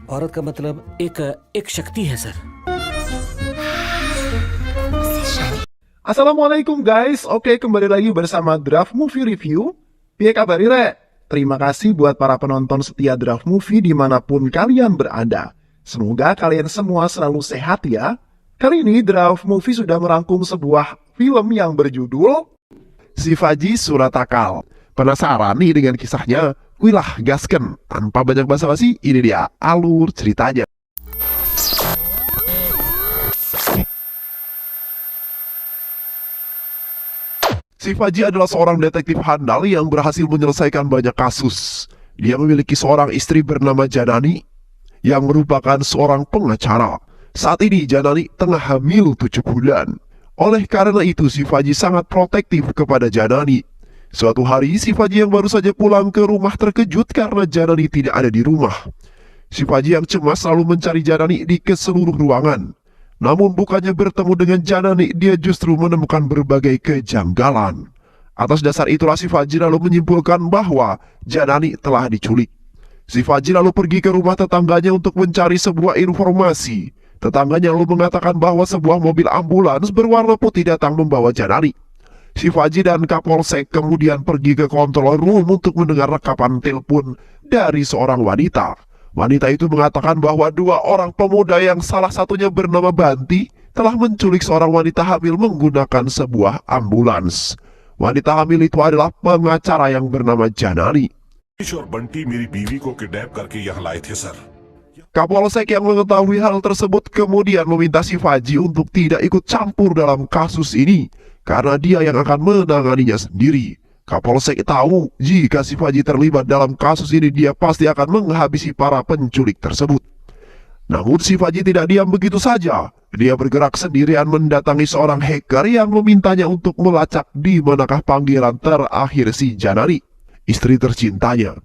औरत का मतलब एक एक शक्ति है sir. Assalamualaikum guys, oke kembali lagi bersama Draft Movie Review. Piye kabar Ire? Terima kasih buat para penonton setia Draft Movie dimanapun kalian berada. Semoga kalian semua selalu sehat ya. Kali ini Draft Movie sudah merangkum sebuah film yang berjudul Shivaji Suratakal. Penasaran nih dengan kisahnya? Wilah gasken, tanpa banyak basa-basi, ini dia alur ceritanya. Shivaji adalah seorang detektif handal yang berhasil menyelesaikan banyak kasus. Dia memiliki seorang istri bernama Janani yang merupakan seorang pengacara. Saat ini Janani tengah hamil 7 bulan. Oleh karena itu Shivaji sangat protektif kepada Janani. Suatu hari Shivaji yang baru saja pulang ke rumah terkejut karena Janani tidak ada di rumah. Shivaji yang cemas selalu mencari Janani di seluruh ruangan. Namun bukannya bertemu dengan Janani, dia justru menemukan berbagai kejanggalan. Atas dasar itulah Shivaji lalu menyimpulkan bahwa Janani telah diculik. Shivaji lalu pergi ke rumah tetangganya untuk mencari sebuah informasi. Tetangganya lalu mengatakan bahwa sebuah mobil ambulans berwarna putih datang membawa Janani. Shivaji dan Kapolsek kemudian pergi ke control room untuk mendengar rekapan telepon dari seorang wanita. Wanita itu mengatakan bahwa 2 orang pemuda yang salah satunya bernama Banti telah menculik seorang wanita hamil menggunakan sebuah ambulans. Wanita hamil itu adalah pengacara yang bernama Janani. और बंटी मेरी बीवी को किडनैप करके यहाँ लाए थे sir. Kapolsek yang mengetahui hal tersebut kemudian meminta Shivaji untuk tidak ikut campur dalam kasus ini karena dia yang akan menanganinya sendiri. Kapolsek tahu jika Shivaji terlibat dalam kasus ini dia pasti akan menghabisi para penculik tersebut. Namun Shivaji tidak diam begitu saja. Dia bergerak sendirian mendatangi seorang hacker yang memintanya untuk melacak di manakah panggilan terakhir si Janani, istri tercintanya.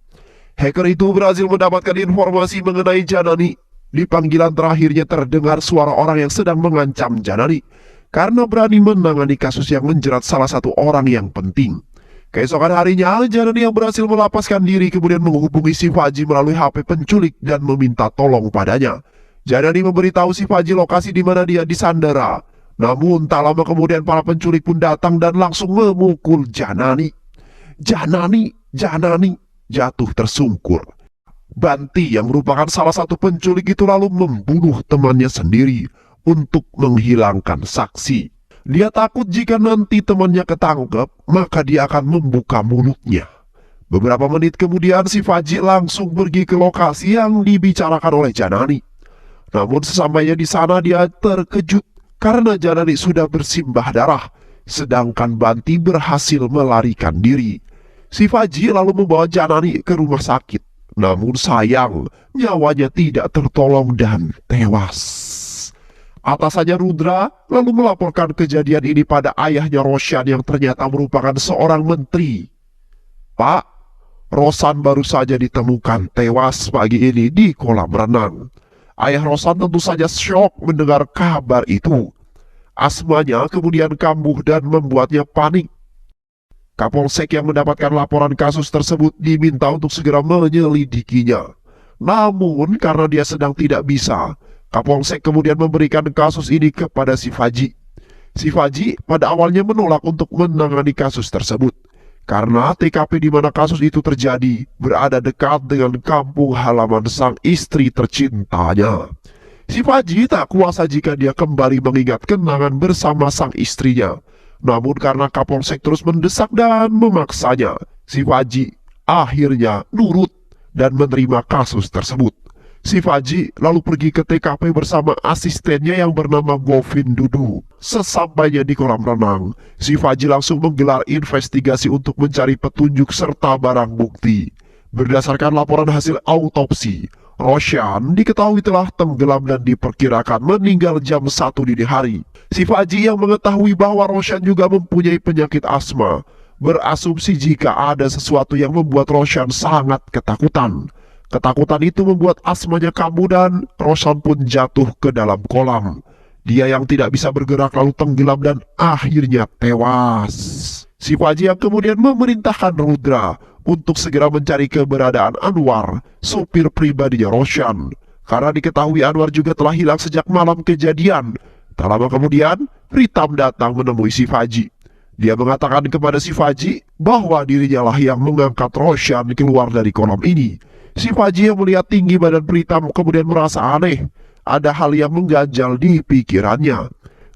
Hacker itu berhasil mendapatkan informasi mengenai Janani. Di panggilan terakhirnya terdengar suara orang yang sedang mengancam Janani karena berani menangani kasus yang menjerat salah satu orang yang penting. Keesokan harinya, Janani yang berhasil melapaskan diri kemudian menghubungi Shivaji melalui HP penculik dan meminta tolong padanya. Janani memberitahu Shivaji lokasi di mana dia disandera. Namun tak lama kemudian para penculik pun datang dan langsung memukul Janani. Janani jatuh tersungkur. Banti yang merupakan salah satu penculik itu lalu membunuh temannya sendiri untuk menghilangkan saksi. Dia takut jika nanti temannya ketangkep, maka dia akan membuka mulutnya. Beberapa menit kemudian Shivaji langsung pergi ke lokasi yang dibicarakan oleh Janani. Namun sesampainya di sana dia terkejut karena Janani sudah bersimbah darah, sedangkan Banti berhasil melarikan diri. Shivaji lalu membawa Janani ke rumah sakit. Namun sayang, nyawanya tidak tertolong dan tewas. Atasannya Rudra lalu melaporkan kejadian ini pada ayahnya Roshan yang ternyata merupakan seorang menteri. Pak, Roshan baru saja ditemukan tewas pagi ini di kolam renang. Ayah Roshan tentu saja syok mendengar kabar itu. Asmanya kemudian kambuh dan membuatnya panik. Kapolsek yang mendapatkan laporan kasus tersebut diminta untuk segera menyelidikinya. Namun karena dia sedang tidak bisa, Kapolsek kemudian memberikan kasus ini kepada Shivaji. Shivaji pada awalnya menolak untuk menangani kasus tersebut karena TKP di mana kasus itu terjadi berada dekat dengan kampung halaman sang istri tercintanya. Shivaji tak kuasa jika dia kembali mengingat kenangan bersama sang istrinya. Namun karena Kapolsek terus mendesak dan memaksanya, Shivaji akhirnya nurut dan menerima kasus tersebut. Shivaji lalu pergi ke TKP bersama asistennya yang bernama Govin Dudu. Sesampainya di kolam renang, Shivaji langsung menggelar investigasi untuk mencari petunjuk serta barang bukti. Berdasarkan laporan hasil autopsi, Roshan diketahui telah tenggelam dan diperkirakan meninggal jam 1 dini hari. Shivaji yang mengetahui bahwa Roshan juga mempunyai penyakit asma, berasumsi jika ada sesuatu yang membuat Roshan sangat ketakutan. Ketakutan itu membuat asmanya kambuh dan Roshan pun jatuh ke dalam kolam. Dia yang tidak bisa bergerak lalu tenggelam dan akhirnya tewas. Shivaji yang kemudian memerintahkan Rudra untuk segera mencari keberadaan Anwar, sopir pribadinya Roshan. karena diketahui Anwar juga telah hilang sejak malam kejadian. Tak lama kemudian, Pritam datang menemui si Faji. Dia mengatakan kepada si Faji bahwa dirinya lah yang mengangkat Roshan keluar dari kolam ini. Si Faji yang melihat tinggi badan Pritam kemudian merasa aneh. Ada hal yang mengganjal di pikirannya.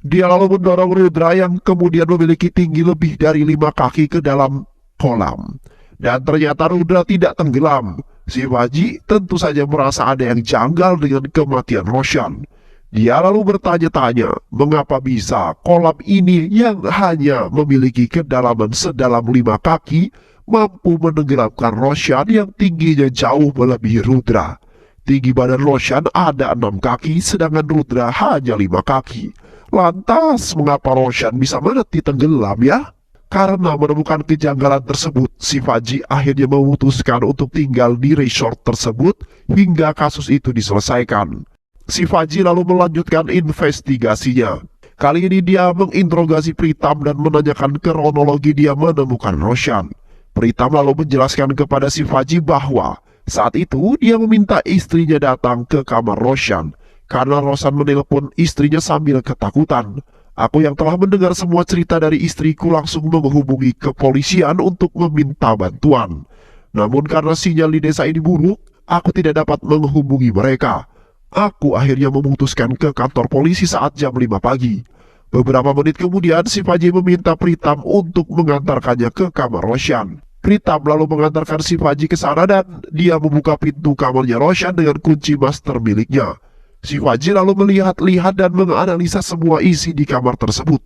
Dia lalu mendorong Rudra yang kemudian memiliki tinggi lebih dari 5 kaki ke dalam kolam. Dan ternyata Rudra tidak tenggelam. Si Faji tentu saja merasa ada yang janggal dengan kematian Roshan. Dia lalu bertanya-tanya mengapa bisa kolam ini yang hanya memiliki kedalaman sedalam 5 kaki mampu menenggelamkan Roshan yang tingginya jauh melebihi Rudra. Tinggi badan Roshan ada 6 kaki sedangkan Rudra hanya 5 kaki. Lantas mengapa Roshan bisa mati tenggelam ya? Karena menemukan kejanggalan tersebut, si Faji akhirnya memutuskan untuk tinggal di resort tersebut hingga kasus itu diselesaikan. Si Faji lalu melanjutkan investigasinya. Kali ini dia menginterogasi Pritam dan menanyakan kronologi dia menemukan Roshan. Pritam lalu menjelaskan kepada si Faji bahwa saat itu dia meminta istrinya datang ke kamar Roshan karena Roshan menelpon istrinya sambil ketakutan. Aku yang telah mendengar semua cerita dari istriku langsung menghubungi kepolisian untuk meminta bantuan. Namun karena sinyal di desa ini buruk, aku tidak dapat menghubungi mereka. Aku akhirnya memutuskan ke kantor polisi saat jam 5 pagi. Beberapa menit kemudian si Faji meminta Pritam untuk mengantarkannya ke kamar Roshan. Pritam lalu mengantarkan si Faji ke sana dan dia membuka pintu kamarnya Roshan dengan kunci master miliknya. Si Faji lalu melihat-lihat dan menganalisa semua isi di kamar tersebut.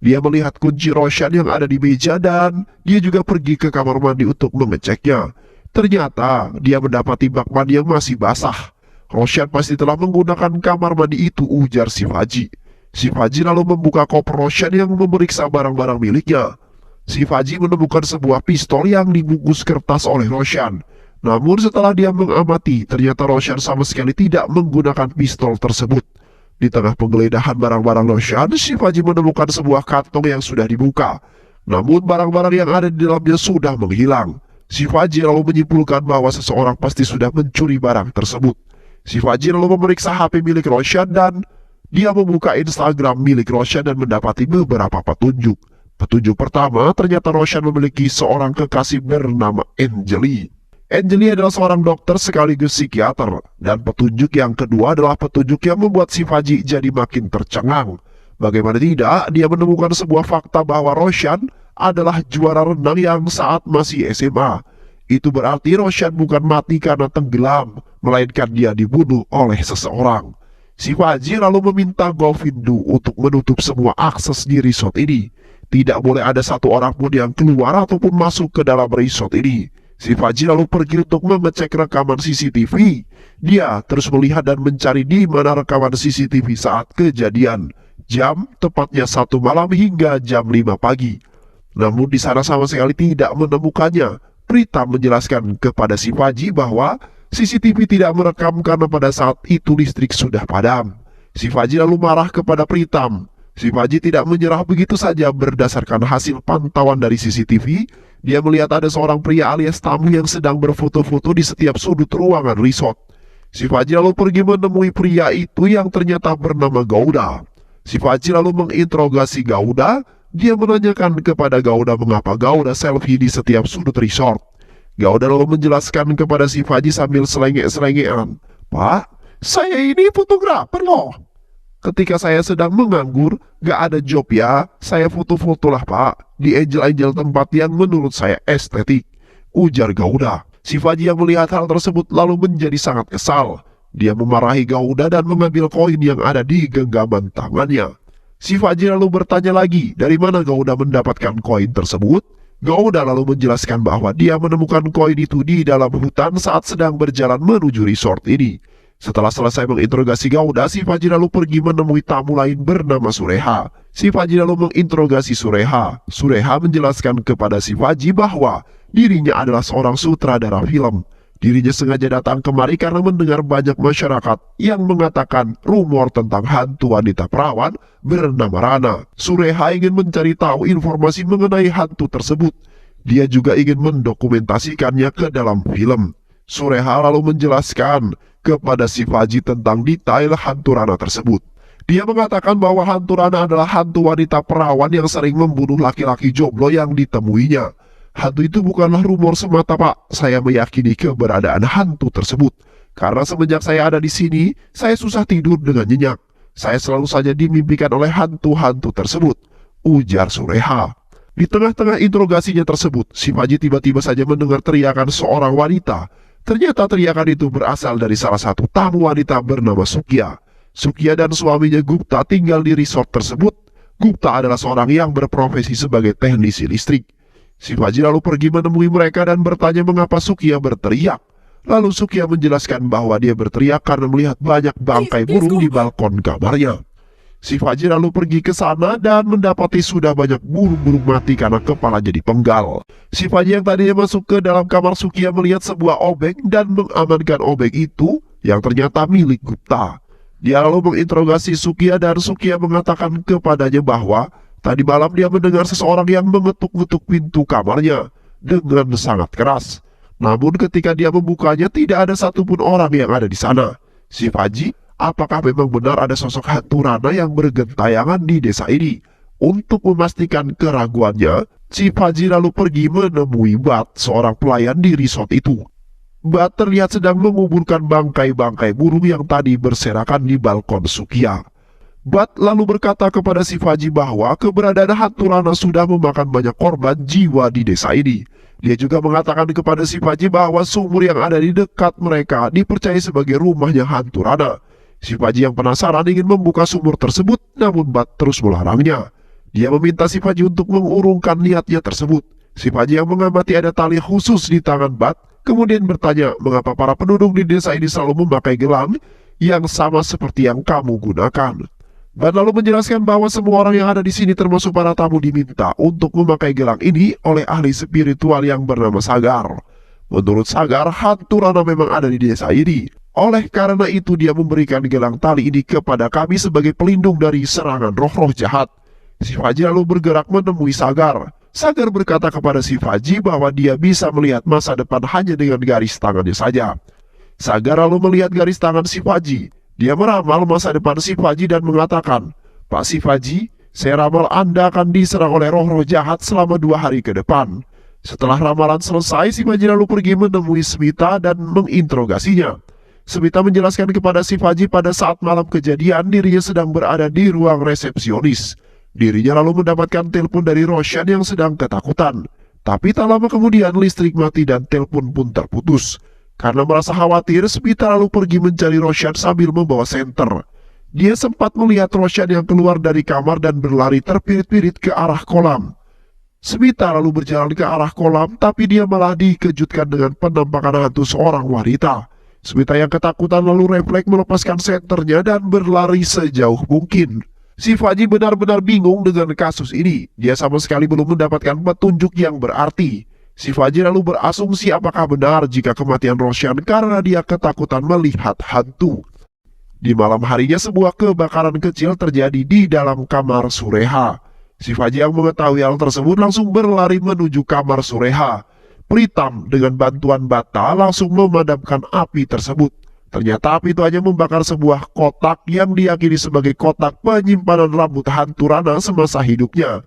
Dia melihat kunci Roshan yang ada di meja dan dia juga pergi ke kamar mandi untuk mengeceknya. Ternyata dia mendapati bak mandi yang masih basah. Roshan pasti telah menggunakan kamar mandi itu, ujar si Faji. Si Faji lalu membuka koper Roshan yang memeriksa barang-barang miliknya. Si Faji menemukan sebuah pistol yang dibungkus kertas oleh Roshan. Namun setelah dia mengamati, ternyata Roshan sama sekali tidak menggunakan pistol tersebut. Di tengah penggeledahan barang-barang Roshan, si Faji menemukan sebuah kantong yang sudah dibuka. Namun barang-barang yang ada di dalamnya sudah menghilang. Si Faji lalu menyimpulkan bahwa seseorang pasti sudah mencuri barang tersebut. Si Faji lalu memeriksa HP milik Roshan dan dia membuka Instagram milik Roshan dan mendapati beberapa petunjuk. Petunjuk pertama, ternyata Roshan memiliki seorang kekasih bernama Anjali. Anjali adalah seorang dokter sekaligus psikiater. Dan petunjuk yang kedua adalah petunjuk yang membuat si Faji jadi makin tercengang. Bagaimana tidak, dia menemukan sebuah fakta bahwa Roshan adalah juara renang yang saat masih SMA. Itu berarti Roshan bukan mati karena tenggelam, melainkan dia dibunuh oleh seseorang. Si Faji lalu meminta Govindu untuk menutup semua akses di resort ini. Tidak boleh ada satu orang pun yang keluar ataupun masuk ke dalam resort ini. Si Faji lalu pergi untuk mengecek rekaman CCTV. Dia terus melihat dan mencari di mana rekaman CCTV saat kejadian. Jam tepatnya 1 malam hingga jam 5 pagi. Namun di sana sama sekali tidak menemukannya. Pritam menjelaskan kepada si Faji bahwa CCTV tidak merekam karena pada saat itu listrik sudah padam. Si Faji lalu marah kepada Pritam. Si Faji tidak menyerah begitu saja. Berdasarkan hasil pantauan dari CCTV, dia melihat ada seorang pria alias tamu yang sedang berfoto-foto di setiap sudut ruangan resort. Si Faji lalu pergi menemui pria itu yang ternyata bernama Gauda. Si Faji lalu menginterogasi Gauda. Dia menanyakan kepada Gauda mengapa Gauda selfie di setiap sudut resort. Gauda lalu menjelaskan kepada si Faji sambil selenge-selengean. Pak, saya ini fotografer loh. Ketika saya sedang menganggur, gak ada job ya, saya foto-foto lah pak, di angel-angel tempat yang menurut saya estetik, ujar Gauda. Si Faji yang melihat hal tersebut lalu menjadi sangat kesal. Dia memarahi Gauda dan mengambil koin yang ada di genggaman tangannya. Si Faji lalu bertanya lagi dari mana Gauda mendapatkan koin tersebut. Gauda lalu menjelaskan bahwa dia menemukan koin itu di dalam hutan saat sedang berjalan menuju resort ini. Setelah selesai menginterogasi Gauda, si Faji lalu pergi menemui tamu lain bernama Sureha. Si Faji lalu menginterogasi Sureha. Sureha menjelaskan kepada si Faji bahwa dirinya adalah seorang sutradara film. Dirinya sengaja datang kemari karena mendengar banyak masyarakat yang mengatakan rumor tentang hantu wanita perawan bernama Rana. Sureha ingin mencari tahu informasi mengenai hantu tersebut. Dia juga ingin mendokumentasikannya ke dalam film. Sureha lalu menjelaskan kepada si Faji tentang detail hantu Rana tersebut. Dia mengatakan bahwa hantu Rana adalah hantu wanita perawan yang sering membunuh laki-laki jomblo yang ditemuinya. Hantu itu bukanlah rumor semata, Pak. Saya meyakini keberadaan hantu tersebut. Karena semenjak saya ada di sini, saya susah tidur dengan nyenyak. Saya selalu saja dimimpikan oleh hantu-hantu tersebut, ujar Sureha. Di tengah-tengah interogasinya tersebut, si Faji tiba-tiba saja mendengar teriakan seorang wanita. Ternyata teriakan itu berasal dari salah satu tamu wanita bernama Sukya. Sukya dan suaminya Gupta tinggal di resort tersebut. Gupta adalah seorang yang berprofesi sebagai teknisi listrik. Si Faji lalu pergi menemui mereka dan bertanya mengapa Sukya berteriak. Lalu Sukya menjelaskan bahwa dia berteriak karena melihat banyak bangkai burung di balkon kamarnya. Si Faji lalu pergi ke sana dan mendapati sudah banyak burung-burung mati karena kepalanya dipenggal. Si Faji yang tadinya masuk ke dalam kamar Sukya melihat sebuah obeng dan mengamankan obeng itu yang ternyata milik Gupta. Dia lalu menginterogasi Sukya dan Sukya mengatakan kepadanya bahwa tadi malam dia mendengar seseorang yang mengetuk-ngetuk pintu kamarnya dengan sangat keras. Namun ketika dia membukanya tidak ada satupun orang yang ada di sana. Si Faji, apakah memang benar ada sosok hantu Rana yang bergentayangan di desa ini? Untuk memastikan keraguannya, si Faji lalu pergi menemui Bat, seorang pelayan di resort itu. Bat terlihat sedang menguburkan bangkai-bangkai burung yang tadi berserakan di balkon Sukya. Bat lalu berkata kepada si Faji bahwa keberadaan hantu Rana sudah memakan banyak korban jiwa di desa ini. Dia juga mengatakan kepada si Faji bahwa sumur yang ada di dekat mereka dipercaya sebagai rumahnya hantu Rana. Si Faji yang penasaran ingin membuka sumur tersebut, namun Bat terus melarangnya. Dia meminta si Faji untuk mengurungkan niatnya tersebut. Si Faji yang mengamati ada tali khusus di tangan Bat, kemudian bertanya mengapa para penduduk di desa ini selalu memakai gelang yang sama seperti yang kamu gunakan. Bat lalu menjelaskan bahwa semua orang yang ada di sini termasuk para tamu diminta untuk memakai gelang ini oleh ahli spiritual yang bernama Sagar. Menurut Sagar, hantu Rana memang ada di desa ini. Oleh karena itu dia memberikan gelang tali ini kepada kami sebagai pelindung dari serangan roh-roh jahat. Si Faji lalu bergerak menemui Sagar. Sagar berkata kepada si Faji bahwa dia bisa melihat masa depan hanya dengan garis tangannya saja. Sagar lalu melihat garis tangan si Faji. Dia meramal masa depan si Faji dan mengatakan, Pak si Faji, saya ramal Anda akan diserang oleh roh-roh jahat selama 2 hari ke depan. Setelah ramalan selesai, si Faji lalu pergi menemui Smita dan menginterogasinya. Smita menjelaskan kepada si Faji pada saat malam kejadian dirinya sedang berada di ruang resepsionis. Dirinya lalu mendapatkan telepon dari Roshan yang sedang ketakutan. Tapi tak lama kemudian listrik mati dan telepon pun terputus. Karena merasa khawatir, Smita lalu pergi mencari Roshan sambil membawa senter. Dia sempat melihat Roshan yang keluar dari kamar dan berlari terpirit-pirit ke arah kolam. Smita lalu berjalan ke arah kolam, tapi dia malah dikejutkan dengan penampakan hantu seorang wanita. Smita yang ketakutan lalu refleks melepaskan senternya dan berlari sejauh mungkin. Si Faji benar-benar bingung dengan kasus ini. Dia sama sekali belum mendapatkan petunjuk yang berarti. Si Faji lalu berasumsi apakah benar jika kematian Roshan karena dia ketakutan melihat hantu. Di malam harinya sebuah kebakaran kecil terjadi di dalam kamar Sureha. Si Faji yang mengetahui hal tersebut langsung berlari menuju kamar Sureha. Pritam dengan bantuan bata langsung memadamkan api tersebut. Ternyata api itu hanya membakar sebuah kotak yang diyakini sebagai kotak penyimpanan rambut hantu Rana semasa hidupnya.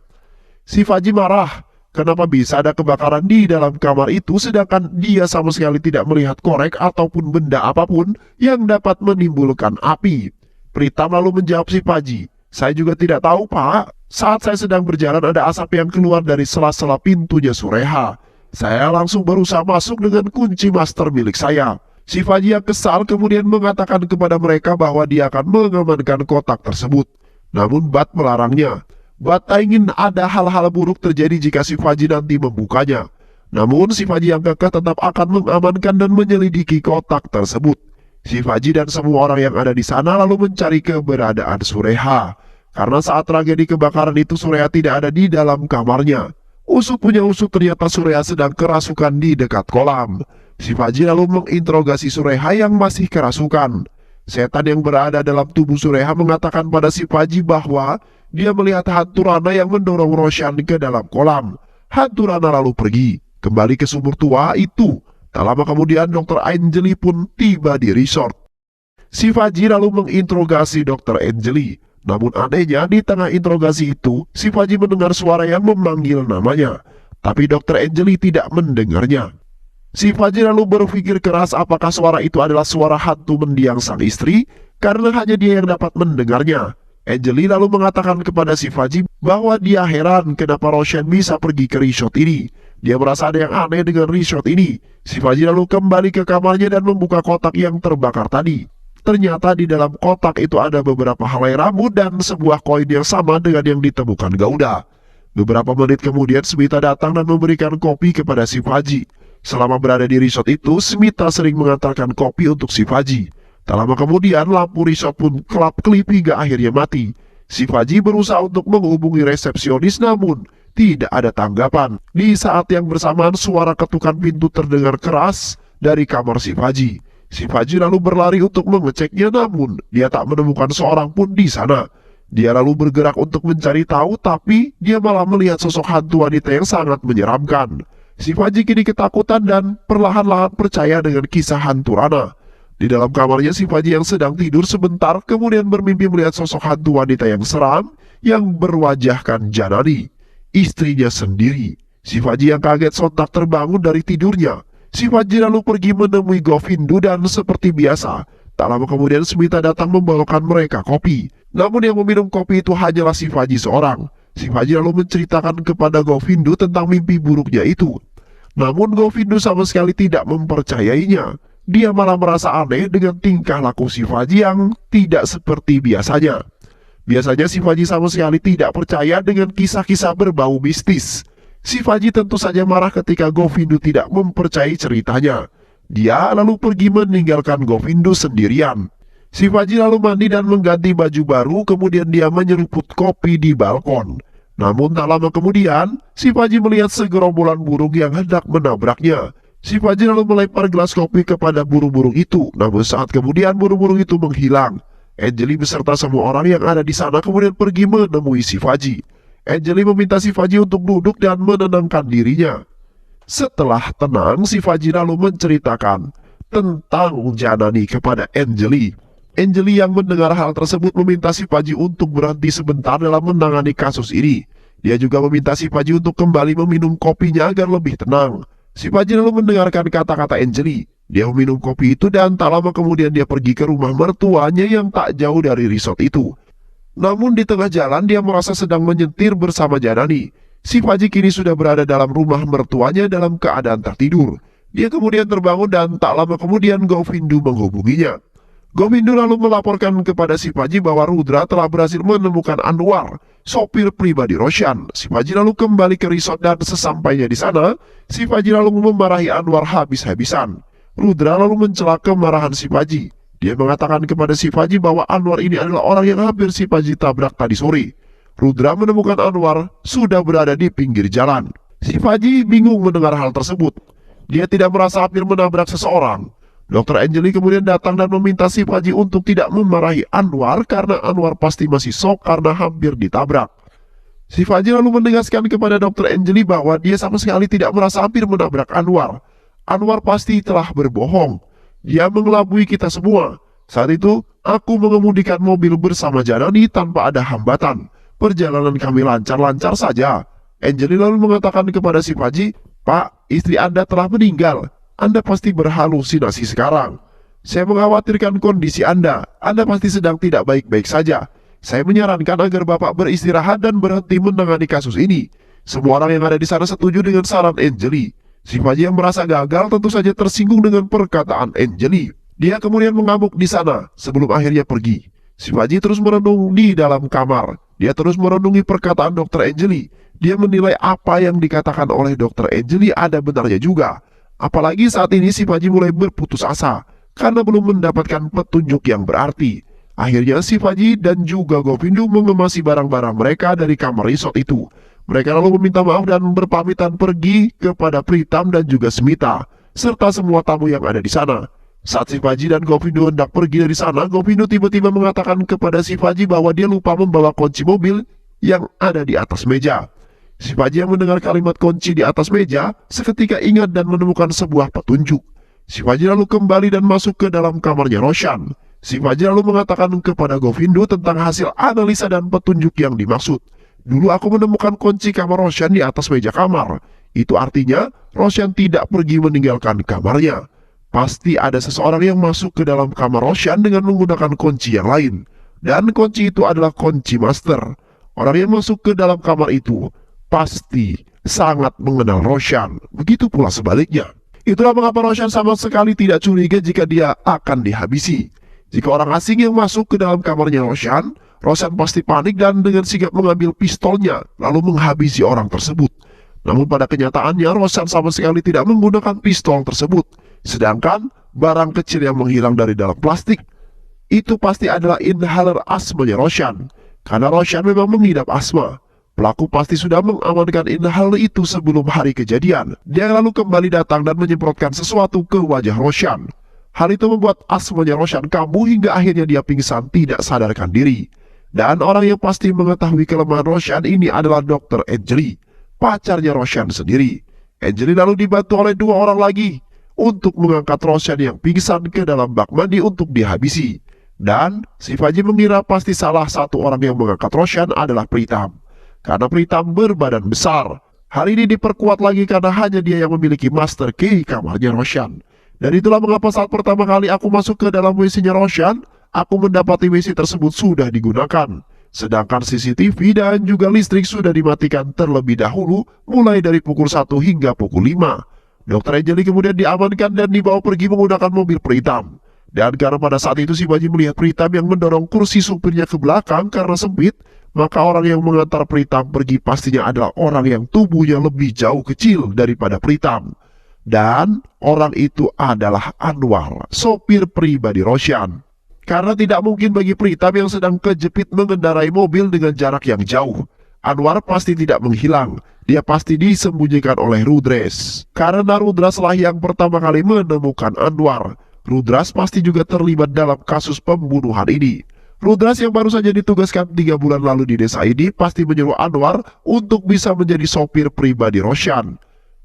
Si Faji marah. Kenapa bisa ada kebakaran di dalam kamar itu sedangkan dia sama sekali tidak melihat korek ataupun benda apapun yang dapat menimbulkan api? Pritam lalu menjawab si Faji, saya juga tidak tahu Pak. Saat saya sedang berjalan ada asap yang keluar dari sela-sela pintunya Sureha. Saya langsung berusaha masuk dengan kunci master milik saya. Si Faji yang kesal kemudian mengatakan kepada mereka bahwa dia akan mengamankan kotak tersebut. Namun Bat melarangnya. Bat ingin ada hal-hal buruk terjadi jika si Faji nanti membukanya. Namun si Faji yang kekeh tetap akan mengamankan dan menyelidiki kotak tersebut. Si Faji dan semua orang yang ada di sana lalu mencari keberadaan Sureha. Karena saat tragedi kebakaran itu Sureha tidak ada di dalam kamarnya. Usut punya usut ternyata Sureha sedang kerasukan di dekat kolam. Si Faji lalu menginterogasi Sureha yang masih kerasukan. Setan yang berada dalam tubuh Sureha mengatakan pada si Faji bahwa dia melihat hantu Rana yang mendorong Roshan ke dalam kolam. Hantu Rana lalu pergi, kembali ke sumur tua itu. Tak lama kemudian Dr. Angeli pun tiba di resort. Shivaji lalu menginterogasi Dr. Angeli. Namun anehnya di tengah interogasi itu, Shivaji mendengar suara yang memanggil namanya. Tapi Dr. Angeli tidak mendengarnya. Shivaji lalu berpikir keras apakah suara itu adalah suara hantu mendiang sang istri, karena hanya dia yang dapat mendengarnya. Angeli lalu mengatakan kepada Shivaji bahwa dia heran kenapa Roshan bisa pergi ke resort ini. Dia merasa ada yang aneh dengan resort ini. Shivaji lalu kembali ke kamarnya dan membuka kotak yang terbakar tadi. Ternyata di dalam kotak itu ada beberapa helai rambut dan sebuah koin yang sama dengan yang ditemukan Gauda. Beberapa menit kemudian Smita datang dan memberikan kopi kepada Shivaji. Selama berada di resort itu, Smita sering mengantarkan kopi untuk Shivaji. Tak lama kemudian lampu resort pun kelap-kelip hingga akhirnya mati. Shivaji berusaha untuk menghubungi resepsionis namun tidak ada tanggapan. Di saat yang bersamaan suara ketukan pintu terdengar keras dari kamar Shivaji. Shivaji lalu berlari untuk mengeceknya namun dia tak menemukan seorang pun di sana. Dia lalu bergerak untuk mencari tahu tapi dia malah melihat sosok hantu wanita yang sangat menyeramkan. Shivaji kini ketakutan dan perlahan-lahan percaya dengan kisah hantu Rana. Di dalam kamarnya Shivaji yang sedang tidur sebentar kemudian bermimpi melihat sosok hantu wanita yang seram yang berwajahkan Janani, istrinya sendiri. Shivaji yang kaget sontak terbangun dari tidurnya. Shivaji lalu pergi menemui Govindu dan seperti biasa, tak lama kemudian Smita datang membawakan mereka kopi. Namun yang meminum kopi itu hanyalah Shivaji seorang. Shivaji lalu menceritakan kepada Govindu tentang mimpi buruknya itu. Namun Govindu sama sekali tidak mempercayainya. Dia malah merasa aneh dengan tingkah laku Shivaji yang tidak seperti biasanya. Biasanya Shivaji sama sekali tidak percaya dengan kisah-kisah berbau mistis. Shivaji tentu saja marah ketika Govindu tidak mempercayai ceritanya. Dia lalu pergi meninggalkan Govindu sendirian. Shivaji lalu mandi dan mengganti baju baru, kemudian dia menyeruput kopi di balkon. Namun tak lama kemudian, Shivaji melihat segerombolan burung yang hendak menabraknya. Shivaji lalu melempar gelas kopi kepada burung-burung itu, namun saat kemudian burung-burung itu menghilang. Angeli beserta semua orang yang ada di sana kemudian pergi menemui Shivaji. Angeli meminta Shivaji untuk duduk dan menenangkan dirinya. Setelah tenang, Shivaji lalu menceritakan tentang Janani kepada Angeli. Angeli yang mendengar hal tersebut meminta Shivaji untuk berhenti sebentar dalam menangani kasus ini. Dia juga meminta Shivaji untuk kembali meminum kopinya agar lebih tenang. Shivaji lalu mendengarkan kata-kata Angeli. Dia meminum kopi itu dan tak lama kemudian dia pergi ke rumah mertuanya yang tak jauh dari resort itu. Namun di tengah jalan dia merasa sedang menyetir bersama Janani. Shivaji kini sudah berada dalam rumah mertuanya dalam keadaan tertidur. Dia kemudian terbangun dan tak lama kemudian Govindu menghubunginya. Govindu lalu melaporkan kepada Shivaji bahwa Rudra telah berhasil menemukan Anwar, sopir pribadi Roshan. Shivaji lalu kembali ke resort dan sesampainya di sana, Shivaji lalu memarahi Anwar habis-habisan. Rudra lalu mencela kemarahan Shivaji. Dia mengatakan kepada Shivaji bahwa Anwar ini adalah orang yang hampir Shivaji tabrak tadi sore. Rudra menemukan Anwar sudah berada di pinggir jalan. Shivaji bingung mendengar hal tersebut. Dia tidak merasa hampir menabrak seseorang. Dr. Angeli kemudian datang dan meminta Shivaji untuk tidak memarahi Anwar karena Anwar pasti masih shock karena hampir ditabrak. Shivaji lalu menegaskan kepada Dr. Angeli bahwa dia sama sekali tidak merasa hampir menabrak Anwar. Anwar pasti telah berbohong. Dia mengelabui kita semua. Saat itu, aku mengemudikan mobil bersama Janani tanpa ada hambatan. Perjalanan kami lancar-lancar saja. Angeli lalu mengatakan kepada Shivaji, "Pak, istri Anda telah meninggal. Anda pasti berhalusinasi sekarang. Saya mengkhawatirkan kondisi Anda. Anda pasti sedang tidak baik-baik saja. Saya menyarankan agar Bapak beristirahat dan berhenti menangani kasus ini." Semua orang yang ada di sana setuju dengan saran Angeli. Shivaji yang merasa gagal tentu saja tersinggung dengan perkataan Angeli. Dia kemudian mengamuk di sana sebelum akhirnya pergi. Shivaji terus merenung di dalam kamar. Dia terus merenungi perkataan Dr. Angeli. Dia menilai apa yang dikatakan oleh Dr. Angeli ada benarnya juga. Apalagi saat ini Shivaji mulai berputus asa karena belum mendapatkan petunjuk yang berarti. Akhirnya Shivaji dan juga Govindu mengemasi barang-barang mereka dari kamar resort itu. Mereka lalu meminta maaf dan berpamitan pergi kepada Pritam dan juga Smita, serta semua tamu yang ada di sana. Saat Shivaji dan Govindu hendak pergi dari sana, Govindu tiba-tiba mengatakan kepada Shivaji bahwa dia lupa membawa kunci mobil yang ada di atas meja. Si Faji yang mendengar kalimat kunci di atas meja seketika ingat dan menemukan sebuah petunjuk. Si Faji lalu kembali dan masuk ke dalam kamarnya Roshan. Si Faji lalu mengatakan kepada Govindu tentang hasil analisa dan petunjuk yang dimaksud. Dulu aku menemukan kunci kamar Roshan di atas meja kamar. Itu artinya Roshan tidak pergi meninggalkan kamarnya. Pasti ada seseorang yang masuk ke dalam kamar Roshan dengan menggunakan kunci yang lain. Dan kunci itu adalah kunci master. Orang yang masuk ke dalam kamar itu pasti sangat mengenal Roshan. Begitu pula sebaliknya. Itulah mengapa Roshan sama sekali tidak curiga jika dia akan dihabisi. Jika orang asing yang masuk ke dalam kamarnya Roshan, Roshan pasti panik dan dengan sigap mengambil pistolnya lalu menghabisi orang tersebut. Namun pada kenyataannya Roshan sama sekali tidak menggunakan pistol tersebut. Sedangkan barang kecil yang menghilang dari dalam plastik itu pasti adalah inhaler asmanya Roshan. Karena Roshan memang mengidap asma. Pelaku pasti sudah mengamankan inhaler itu sebelum hari kejadian. Dia lalu kembali datang dan menyemprotkan sesuatu ke wajah Roshan. Hal itu membuat asmanya Roshan kambuh hingga akhirnya dia pingsan tidak sadarkan diri. Dan orang yang pasti mengetahui kelemahan Roshan ini adalah Dr. Anjali, pacarnya Roshan sendiri. Anjali lalu dibantu oleh dua orang lagi untuk mengangkat Roshan yang pingsan ke dalam bak mandi untuk dihabisi. Dan si Faji mengira pasti salah satu orang yang mengangkat Roshan adalah Pritam. Karena Pritam berbadan besar. Hal ini diperkuat lagi karena hanya dia yang memiliki master key kamarnya Roshan. Dan itulah mengapa saat pertama kali aku masuk ke dalam WC-nya Roshan, aku mendapati WC tersebut sudah digunakan. Sedangkan CCTV dan juga listrik sudah dimatikan terlebih dahulu mulai dari pukul 1 hingga pukul 5. Dr. Anjali kemudian diamankan dan dibawa pergi menggunakan mobil Pritam. Dan karena pada saat itu si Faji melihat Pritam yang mendorong kursi supirnya ke belakang karena sempit, maka orang yang mengantar Pritam pergi pastinya adalah orang yang tubuhnya lebih jauh kecil daripada Pritam. Dan orang itu adalah Anwar, sopir pribadi Roshan. Karena tidak mungkin bagi Pritam yang sedang kejepit mengendarai mobil dengan jarak yang jauh. Anwar pasti tidak menghilang, dia pasti disembunyikan oleh Rudres. Karena Rudras lah yang pertama kali menemukan Anwar. Rudras pasti juga terlibat dalam kasus pembunuhan ini. Rudras yang baru saja ditugaskan 3 bulan lalu di desa ini pasti menyuruh Anwar untuk bisa menjadi sopir pribadi Roshan.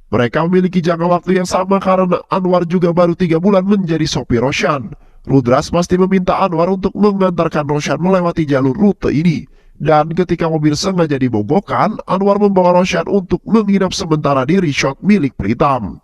Mereka memiliki jangka waktu yang sama karena Anwar juga baru 3 bulan menjadi sopir Roshan. Rudras pasti meminta Anwar untuk mengantarkan Roshan melewati jalur rute ini. Dan ketika mobil sengaja dibogokkan, Anwar membawa Roshan untuk menginap sementara di resort milik Pritam.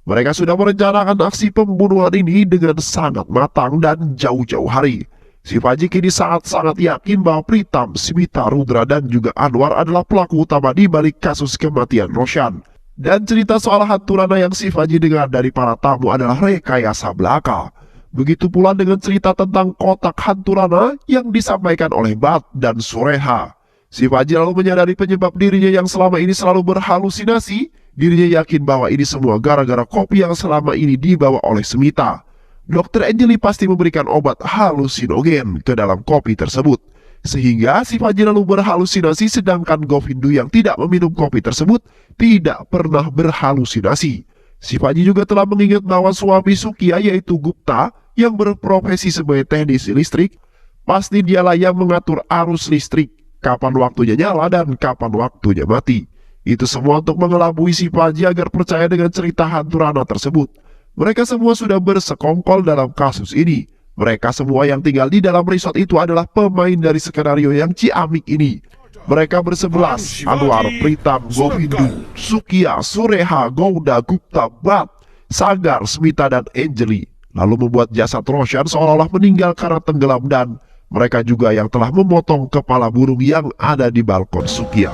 Mereka sudah merencanakan aksi pembunuhan ini dengan sangat matang dan jauh-jauh hari. Si Faji kini sangat-sangat yakin bahwa Pritam, Smita, Rudra, dan juga Anwar adalah pelaku utama di balik kasus kematian Roshan. Dan cerita soal hantu Rana yang si Faji dengar dari para tamu adalah rekayasa belaka. Begitu pula dengan cerita tentang kotak hantu Rana yang disampaikan oleh Bat dan Sureha. Si Faji lalu menyadari penyebab dirinya yang selama ini selalu berhalusinasi. Dirinya yakin bahwa ini semua gara-gara kopi yang selama ini dibawa oleh Smita. Dr. Anjali pasti memberikan obat halusinogen ke dalam kopi tersebut. Sehingga si Faji lalu berhalusinasi sedangkan Govindu yang tidak meminum kopi tersebut tidak pernah berhalusinasi. Si Faji juga telah mengingat bahwa suami Sukia yaitu Gupta yang berprofesi sebagai teknisi listrik, pasti dialah yang mengatur arus listrik, kapan waktunya nyala dan kapan waktunya mati. Itu semua untuk mengelabui si Faji agar percaya dengan cerita hantu Rana tersebut. Mereka semua sudah bersekongkol dalam kasus ini. Mereka semua yang tinggal di dalam resort itu adalah pemain dari skenario yang ciamik ini. Mereka bersebelas, Anwar, Pritam, Govindu, Sukia, Sureha, Gouda, Gupta, Bat, Sagar, Smita, dan Anjali. Lalu membuat jasad Roshan seolah-olah meninggal karena tenggelam dan mereka juga yang telah memotong kepala burung yang ada di balkon Sukia.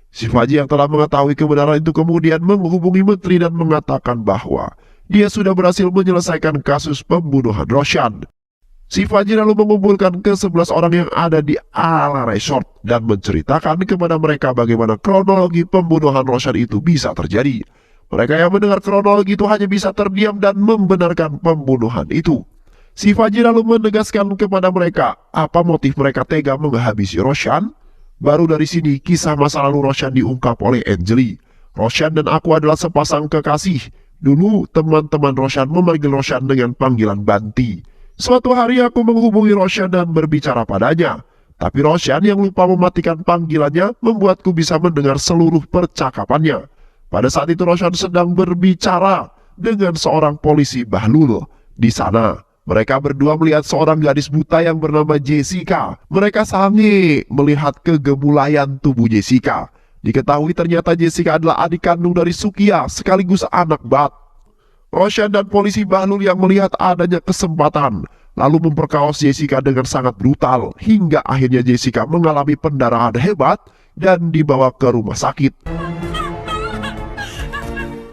Si Faji yang telah mengetahui kebenaran itu kemudian menghubungi menteri dan mengatakan bahwa dia sudah berhasil menyelesaikan kasus pembunuhan Roshan. Si Faji lalu mengumpulkan ke-11 orang yang ada di ala resort dan menceritakan kepada mereka bagaimana kronologi pembunuhan Roshan itu bisa terjadi. Mereka yang mendengar kronologi itu hanya bisa terdiam dan membenarkan pembunuhan itu. Si Faji lalu menegaskan kepada mereka apa motif mereka tega menghabisi Roshan. Baru dari sini kisah masa lalu Roshan diungkap oleh Anjali. Roshan dan aku adalah sepasang kekasih. Dulu teman-teman Roshan memanggil Roshan dengan panggilan Banti. Suatu hari aku menghubungi Roshan dan berbicara padanya. Tapi Roshan yang lupa mematikan panggilannya membuatku bisa mendengar seluruh percakapannya. Pada saat itu Roshan sedang berbicara dengan seorang polisi Bahlul. Di sana, mereka berdua melihat seorang gadis buta yang bernama Jessica. Mereka sange melihat kegemulayan tubuh Jessica. Diketahui ternyata Jessica adalah adik kandung dari Sukia sekaligus anak Bat. Roshan dan polisi Bahlul yang melihat adanya kesempatan lalu memperkaos Jessica dengan sangat brutal hingga akhirnya Jessica mengalami pendarahan hebat dan dibawa ke rumah sakit.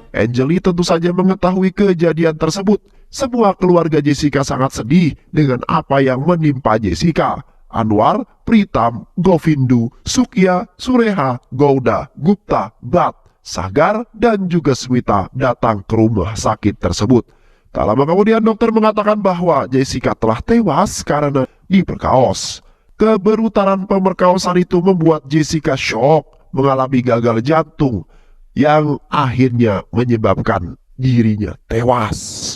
Anjali tentu saja mengetahui kejadian tersebut. Semua keluarga Jessica sangat sedih dengan apa yang menimpa Jessica. Anwar, Pritam, Govindu, Sukia, Sureha, Gouda, Gupta, Bat, Sagar, dan juga Swita datang ke rumah sakit tersebut. Tak lama kemudian dokter mengatakan bahwa Jessica telah tewas karena diperkaos. Kebrutalan pemerkosaan itu membuat Jessica shock, mengalami gagal jantung yang akhirnya menyebabkan dirinya tewas.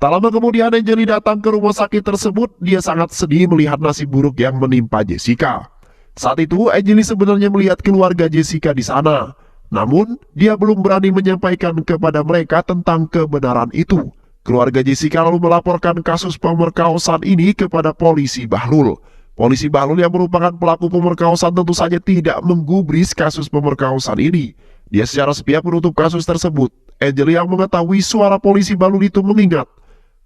Tak lama kemudian Anjali datang ke rumah sakit tersebut. Dia sangat sedih melihat nasib buruk yang menimpa Jessica. Saat itu Anjali sebenarnya melihat keluarga Jessica di sana. Namun dia belum berani menyampaikan kepada mereka tentang kebenaran itu. Keluarga Jessica lalu melaporkan kasus pemerkosaan ini kepada polisi Bahlul. Polisi Bahlul yang merupakan pelaku pemerkosaan tentu saja tidak menggubris kasus pemerkosaan ini. Dia secara sepihak menutup kasus tersebut. Anjali yang mengetahui suara polisi Bahlul itu mengingat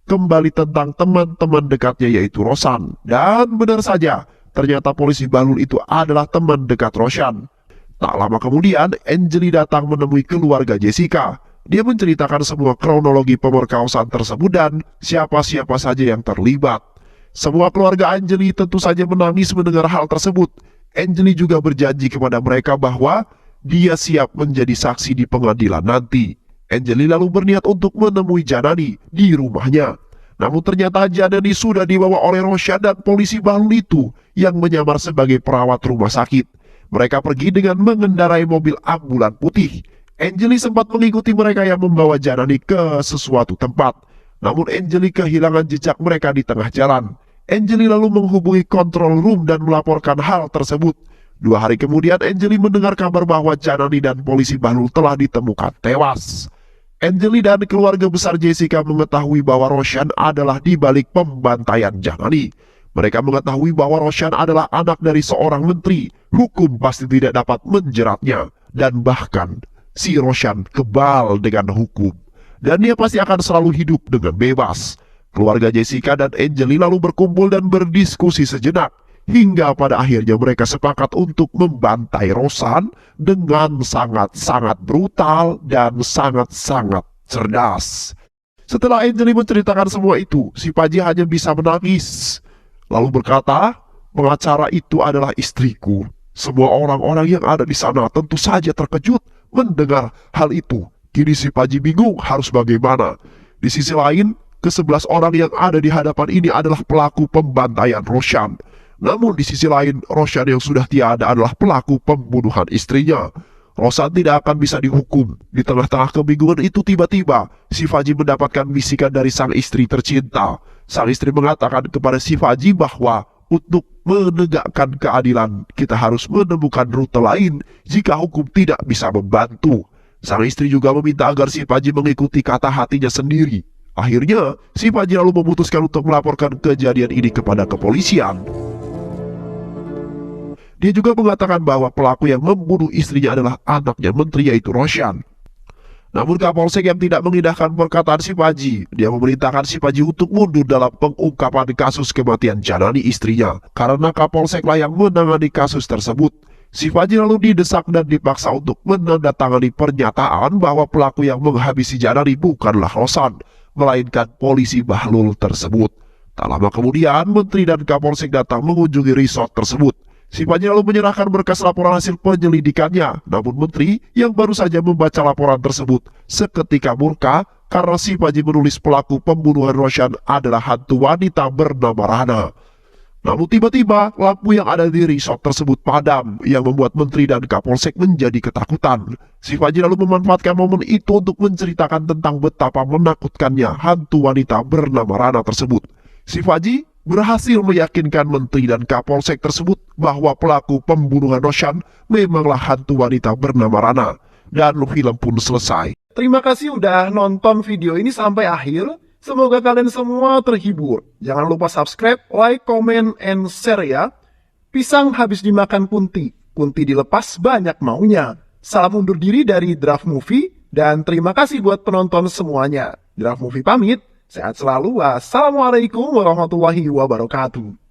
kembali tentang teman-teman dekatnya yaitu Roshan. Dan benar saja, ternyata polisi Bahlul itu adalah teman dekat Roshan. Tak lama kemudian, Anjali datang menemui keluarga Jessica. Dia menceritakan semua kronologi pemerkosaan tersebut dan siapa-siapa saja yang terlibat. Semua keluarga Anjali tentu saja menangis mendengar hal tersebut. Anjali juga berjanji kepada mereka bahwa dia siap menjadi saksi di pengadilan nanti. Anjali lalu berniat untuk menemui Janani di rumahnya. Namun ternyata Janani sudah dibawa oleh Roshan dan polisi Bahlul itu yang menyamar sebagai perawat rumah sakit. Mereka pergi dengan mengendarai mobil ambulan putih. Anjali sempat mengikuti mereka yang membawa Janani ke sesuatu tempat. Namun Anjali kehilangan jejak mereka di tengah jalan. Anjali lalu menghubungi control room dan melaporkan hal tersebut. 2 hari kemudian Anjali mendengar kabar bahwa Janani dan polisi Bahlul telah ditemukan tewas. Anjali dan keluarga besar Jessica mengetahui bahwa Roshan adalah di balik pembantaian Janani. Mereka mengetahui bahwa Roshan adalah anak dari seorang menteri. Hukum pasti tidak dapat menjeratnya. Dan bahkan si Roshan kebal dengan hukum. Dan dia pasti akan selalu hidup dengan bebas. Keluarga Jessica dan Anjali lalu berkumpul dan berdiskusi sejenak. Hingga pada akhirnya mereka sepakat untuk membantai Roshan dengan sangat-sangat brutal dan sangat-sangat cerdas. Setelah Anjali menceritakan semua itu, si Paji hanya bisa menangis. Lalu berkata, pengacara itu adalah istriku. Semua orang-orang yang ada di sana tentu saja terkejut mendengar hal itu. Kini si Paji bingung harus bagaimana. Di sisi lain, ke-11 orang yang ada di hadapan ini adalah pelaku pembantaian Roshan. Namun di sisi lain, Roshan yang sudah tiada adalah pelaku pembunuhan istrinya. Roshan tidak akan bisa dihukum. Di tengah-tengah kebingungan itu tiba-tiba, si Paji mendapatkan bisikan dari sang istri tercinta. Sang istri mengatakan kepada si Paji bahwa untuk menegakkan keadilan, kita harus menemukan rute lain jika hukum tidak bisa membantu. Sang istri juga meminta agar si Paji mengikuti kata hatinya sendiri. Akhirnya, si Paji lalu memutuskan untuk melaporkan kejadian ini kepada kepolisian. Dia juga mengatakan bahwa pelaku yang membunuh istrinya adalah anaknya menteri yaitu Roshan. Namun Kapolsek yang tidak mengindahkan perkataan si Paji. Dia memerintahkan si Paji untuk mundur dalam pengungkapan kasus kematian Janani istrinya. Karena Kapolsek lah yang menangani kasus tersebut. Si Paji lalu didesak dan dipaksa untuk menandatangani pernyataan bahwa pelaku yang menghabisi Janani bukanlah Roshan, melainkan polisi Bahlul tersebut. Tak lama kemudian, Menteri dan Kapolsek datang mengunjungi resort tersebut. Si Paji lalu menyerahkan berkas laporan hasil penyelidikannya. Namun Menteri yang baru saja membaca laporan tersebut seketika murka karena si Paji menulis pelaku pembunuhan Roshan adalah hantu wanita bernama Rana. Namun tiba-tiba lampu yang ada di resort tersebut padam yang membuat Menteri dan Kapolsek menjadi ketakutan. Si Paji lalu memanfaatkan momen itu untuk menceritakan tentang betapa menakutkannya hantu wanita bernama Rana tersebut. Si Paji berhasil meyakinkan menteri dan kapolsek tersebut bahwa pelaku pembunuhan Roshan memanglah hantu wanita bernama Rana. Dan film pun selesai. Terima kasih udah nonton video ini sampai akhir. Semoga kalian semua terhibur. Jangan lupa subscribe, like, comment, and share ya. Pisang habis dimakan Kunti. Kunti dilepas banyak maunya. Salam undur diri dari Draft Movie. Dan terima kasih buat penonton semuanya. Draft Movie pamit. Sehat selalu. Wassalamualaikum warahmatullahi wabarakatuh.